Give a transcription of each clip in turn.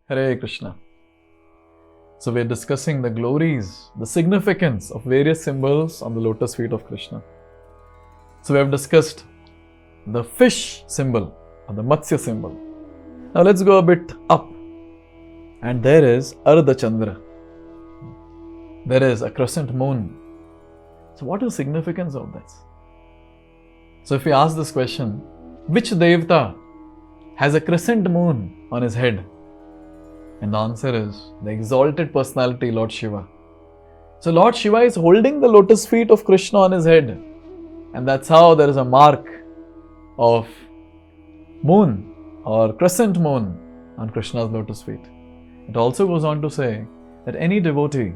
Hare Krishna. So we are discussing the glories, the significance of various symbols on the lotus feet of Krishna. So we have discussed the fish symbol or the Matsya symbol. Now let's go a bit up. And there is Ardha Chandra. There is a crescent moon. So what is the significance of this? So if we ask this question, which Devta has a crescent moon on his head? And the answer is the exalted personality, Lord Shiva. So Lord Shiva is holding the lotus feet of Krishna on his head. And that's how there is a mark of moon or crescent moon on Krishna's lotus feet. It also goes on to say that any devotee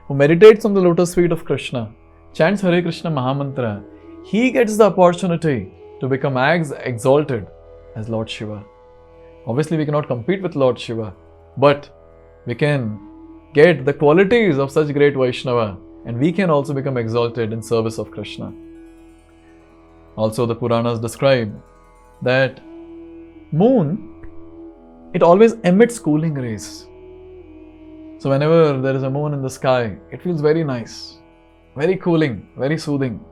who meditates on the lotus feet of Krishna, chants Hare Krishna Mahamantra, he gets the opportunity to become as exalted as Lord Shiva. Obviously, we cannot compete with Lord Shiva, but we can get the qualities of such great Vaishnava and we can also become exalted in service of Krishna. Also, the Puranas describe that moon, it always emits cooling rays. So whenever there is a moon in the sky, it feels very nice, very cooling, very soothing.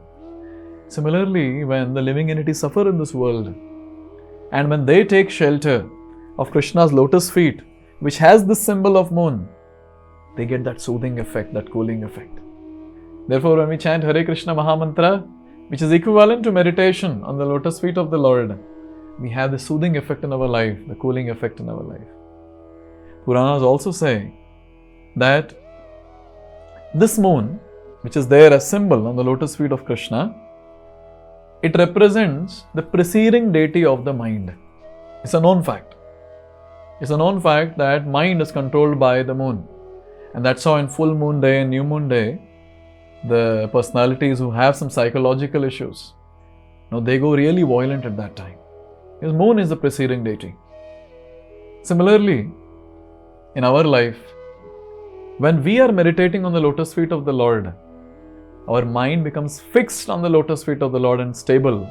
Similarly, when the living entities suffer in this world, and when they take shelter of Krishna's lotus feet, which has this symbol of moon, they get that soothing effect, that cooling effect. Therefore, when we chant Hare Krishna Mahamantra, which is equivalent to meditation on the lotus feet of the Lord, we have the soothing effect in our life, the cooling effect in our life. Puranas also say that this moon, which is there as symbol on the lotus feet of Krishna, it represents the preceding deity of the mind. It's a known fact. It's a known fact that mind is controlled by the moon. And that's how in full moon day and new moon day, the personalities who have some psychological issues, they go really violent at that time. Because moon is the preceding deity. Similarly, in our life, when we are meditating on the lotus feet of the Lord, our mind becomes fixed on the lotus feet of the Lord and stable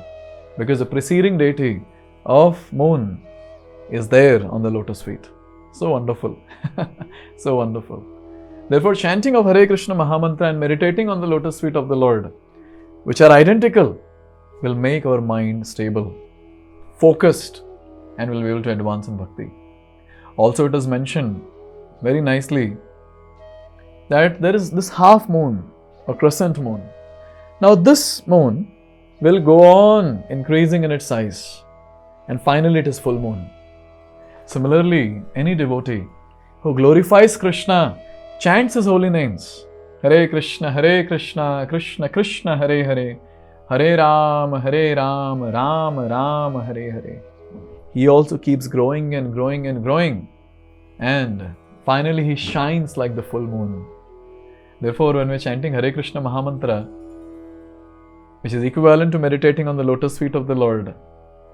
because the preceding deity of moon is there on the lotus feet. So wonderful. So wonderful. Therefore, chanting of Hare Krishna Mahamantra and meditating on the lotus feet of the Lord, which are identical, will make our mind stable, focused, and will be able to advance in bhakti. Also, it is mentioned very nicely that there is this half moon or crescent moon. Now, this moon will go on increasing in its size, and finally it is full moon. Similarly, any devotee who glorifies Krishna, chants his holy names, Hare Krishna, Krishna Krishna, Hare Hare, Hare Ram, Ram Ram, Hare Hare. He also keeps growing and growing and growing, and finally he shines like the full moon. Therefore, when we are chanting Hare Krishna Mahamantra, which is equivalent to meditating on the lotus feet of the Lord,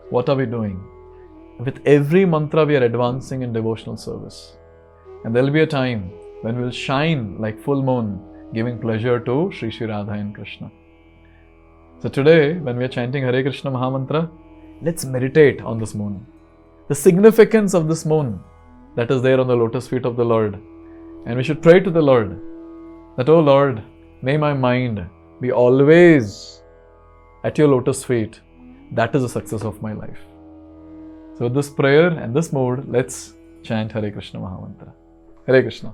what are we doing? With every mantra, we are advancing in devotional service. And there will be a time when we will shine like full moon, giving pleasure to Sri Sri Radha and Krishna. So today, when we are chanting Hare Krishna Mahamantra, let's meditate on this moon. The significance of this moon that is there on the lotus feet of the Lord. And we should pray to the Lord that, oh Lord, may my mind be always at your lotus feet. That is the success of my life. So with this prayer and this mood, let's chant Hare Krishna Mahamantra. Hare Krishna.